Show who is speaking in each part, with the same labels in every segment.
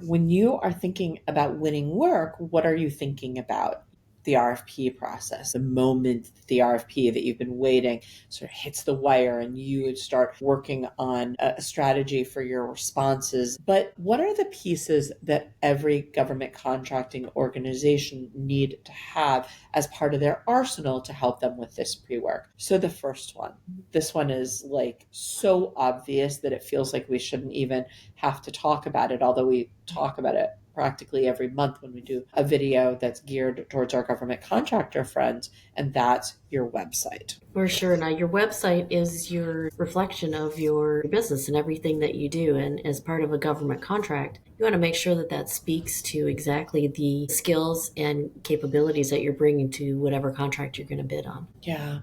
Speaker 1: When you are thinking about winning work, what are you thinking about? The RFP process, the moment the RFP that you've been waiting sort of hits the wire and you would start working on a strategy for your responses. But what are the pieces that every government contracting organization need to have as part of their arsenal to help them with this pre-work? So the first one, this one is like so obvious that it feels like we shouldn't even have to talk about it, although we talk about it practically every month when we do a video that's geared towards our government contractor friends, and that's your website.
Speaker 2: For sure. Now, your website is your reflection of your business and everything that you do. And as part of a government contract, you want to make sure that that speaks to exactly the skills and capabilities that you're bringing to whatever contract you're going to bid on.
Speaker 1: Yeah.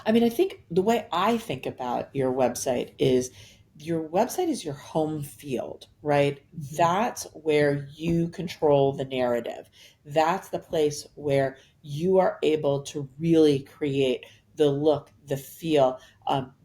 Speaker 1: I mean, I think the way I think about your website is your home field, right?
Speaker 2: Mhm.
Speaker 1: That's where you control the narrative. That's the place where you are able to really create the look, the feel,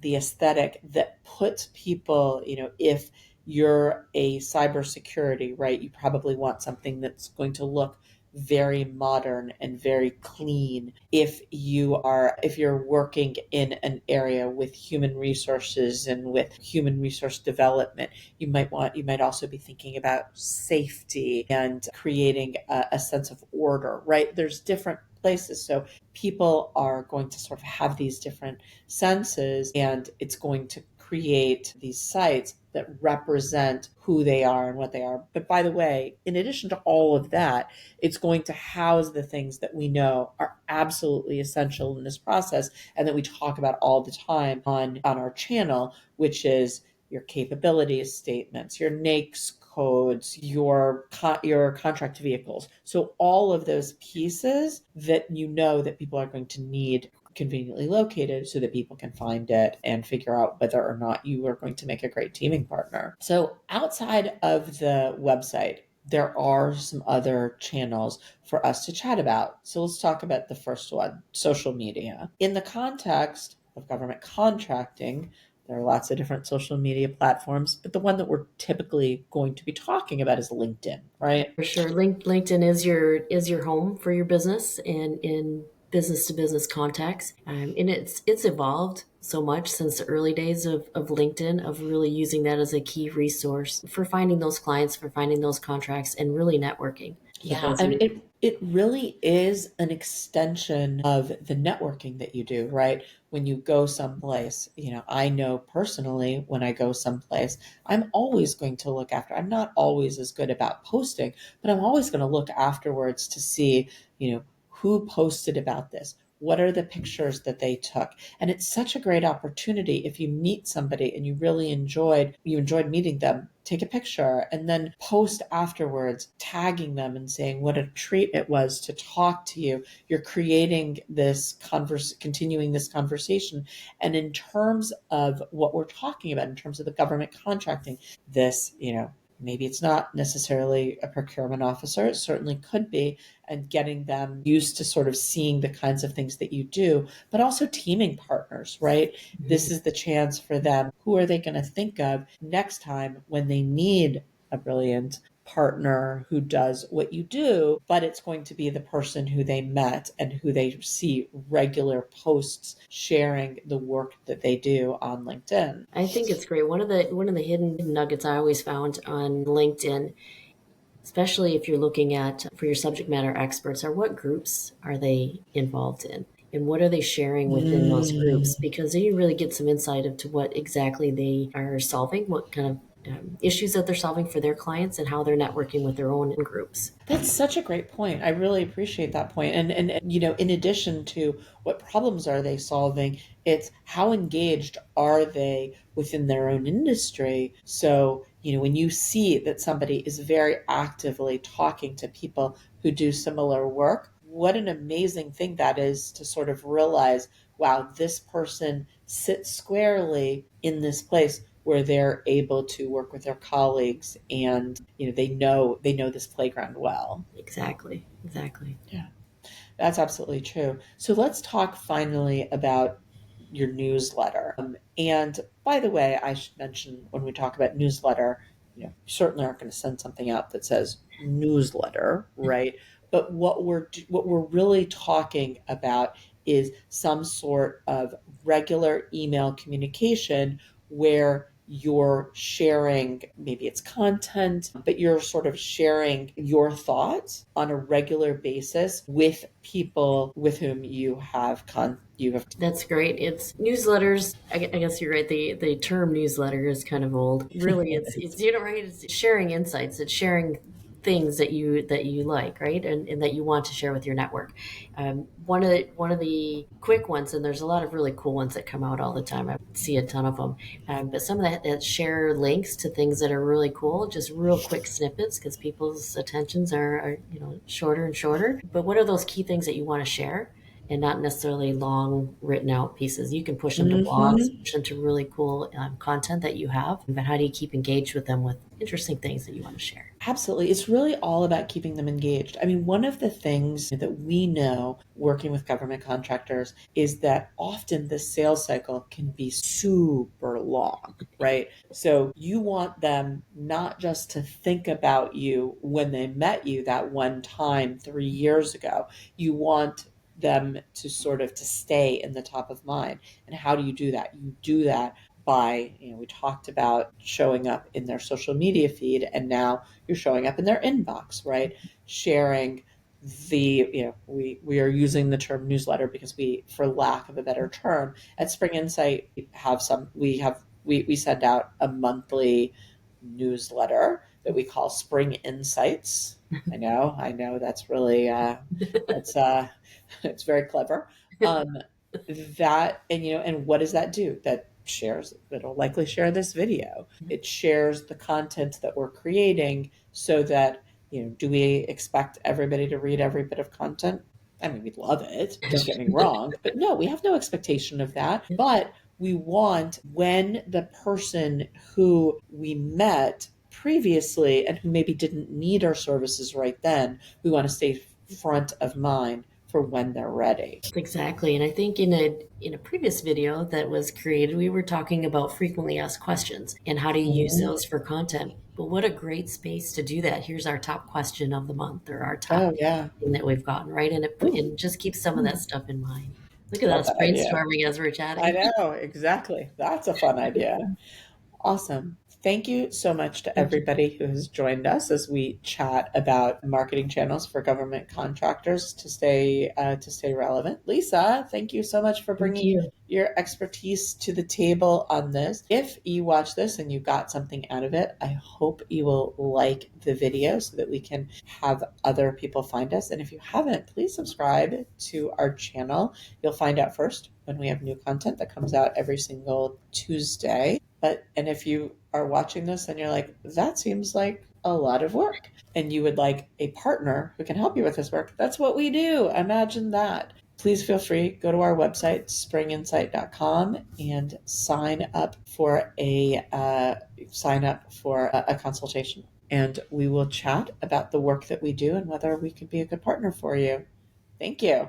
Speaker 1: the aesthetic that puts people, if you're a cybersecurity, right, you probably want something that's going to look very modern and very clean. If you're working in an area with human resources and with human resource development, you might also be thinking about safety and creating a sense of order, right? There's different places, so people are going to sort of have these different senses, and it's going to create these sites that represent who they are and what they are. But by the way, in addition to all of that, it's going to house the things that we know are absolutely essential in this process and that we talk about all the time on our channel, which is your capabilities statements, your NAICS codes, your contract vehicles. So all of those pieces that you know that people are going to need conveniently located so that people can find it and figure out whether or not you are going to make a great teaming partner. So outside of the website, there are some other channels for us to chat about. So let's talk about the first one, social media. In the context of government contracting, there are lots of different social media platforms, but the one that we're typically going to be talking about is LinkedIn, right?
Speaker 2: For sure. LinkedIn is your home for your business and in business to business contacts. And it's evolved so much since the early days of LinkedIn, of really using that as a key resource for finding those clients, for finding those contracts, and really networking with
Speaker 1: Yeah,
Speaker 2: those
Speaker 1: I mean,
Speaker 2: individuals.
Speaker 1: it really is an extension of the networking that you do, right? When you go someplace, I know personally when I go someplace, I'm always going to look after. I'm not always as good about posting, but I'm always going to look afterwards to see, who posted about this. What are the pictures that they took? And it's such a great opportunity if you meet somebody and you enjoyed meeting them, take a picture and then post afterwards, tagging them and saying what a treat it was to talk to you. You're creating continuing this conversation. And in terms of what we're talking about, in terms of the government contracting, this, maybe it's not necessarily a procurement officer, it certainly could be, and getting them used to sort of seeing the kinds of things that you do, but also teaming partners, right? This is the chance for them. Who are they going to think of next time when they need a brilliant partner who does what you do, but it's going to be the person who they met and who they see regular posts sharing the work that they do on LinkedIn.
Speaker 2: I think it's great. One of the hidden nuggets I always found on LinkedIn, especially if you're looking at for your subject matter experts, are what groups are they involved in? And what are they sharing within those groups?
Speaker 1: Mm.
Speaker 2: Because then you really get some insight into what exactly they are solving, what kind of issues that they're solving for their clients, and how they're networking with their own groups.
Speaker 1: That's such a great point. I really appreciate that point. And in addition to what problems are they solving, it's how engaged are they within their own industry. So, when you see that somebody is very actively talking to people who do similar work, what an amazing thing that is to sort of realize, wow, this person sits squarely in this place where they're able to work with their colleagues, and they know this playground well.
Speaker 2: Exactly, exactly.
Speaker 1: Yeah, that's absolutely true. So let's talk finally about your newsletter. And by the way, I should mention when we talk about newsletter, you certainly aren't going to send something out that says newsletter, right? But what we're really talking about is some sort of regular email communication where you're sharing, maybe it's content, but you're sort of sharing your thoughts on a regular basis with people with whom you have.
Speaker 2: That's great. It's newsletters. I guess you're right. The term newsletter is kind of old. Really, it's right. It's sharing insights. It's sharing things that you like, right, and that you want to share with your network. One of the quick ones, and there's a lot of really cool ones that come out all the time. I see a ton of them, but some of that share links to things that are really cool, just real quick snippets because people's attentions are shorter and shorter. But what are those key things that you want to share? And not necessarily long written out pieces. You can push them to blogs,
Speaker 1: Mhm.
Speaker 2: push them to really cool content that you have. But how do you keep engaged with them with interesting things that you want to share?
Speaker 1: Absolutely. It's really all about keeping them engaged. I mean, one of the things that we know working with government contractors is that often the sales cycle can be super long, right? So you want them not just to think about you when they met you that one time 3 years ago. You want them to sort of to stay in the top of mind. And how do you do that? You do that by, we talked about showing up in their social media feed, and now you're showing up in their inbox, right? Sharing we are using the term newsletter because we, for lack of a better term, at Spring Insight we send out a monthly newsletter that we call Spring Insights. I know that's really that's it's very clever. Um, that and and what does that do? It'll likely share this video. It shares the content that we're creating so that, do we expect everybody to read every bit of content? I mean, we'd love it, don't get me wrong, but no, we have no expectation of that. But we want, when the person who we met previously and who maybe didn't need our services right then, we want to stay front of mind for when they're ready.
Speaker 2: Exactly. And I think in a previous video that was created, we were talking about frequently asked questions and how to use
Speaker 1: Mhm.
Speaker 2: those for content. But what a great space to do that. Here's our top question of the month or our top
Speaker 1: Oh, yeah.
Speaker 2: thing that we've gotten, right?
Speaker 1: Ooh,
Speaker 2: And just keep some of that stuff in mind. Look at
Speaker 1: love
Speaker 2: us
Speaker 1: that idea.
Speaker 2: brainstorming as we're
Speaker 1: I
Speaker 2: chatting.
Speaker 1: know, exactly. That's a fun idea. Awesome. Thank you so much to
Speaker 2: Thank you.
Speaker 1: everybody who has joined us as we chat about marketing channels for government contractors to stay relevant. Lisa, thank you so much for
Speaker 2: Thank
Speaker 1: bringing
Speaker 2: you.
Speaker 1: your expertise to the table on this. If you watch this and you got something out of it, I hope you will like the video so that we can have other people find us. And if you haven't, please subscribe to our channel. You'll find out first when we have new content that comes out every single Tuesday. And if you are watching this and you're like, that seems like a lot of work, and you would like a partner who can help you with this work, that's what we do. Imagine that. Please feel free, go to our website, springinsight.com, and sign up for a consultation. And we will chat about the work that we do and whether we could be a good partner for you. Thank you.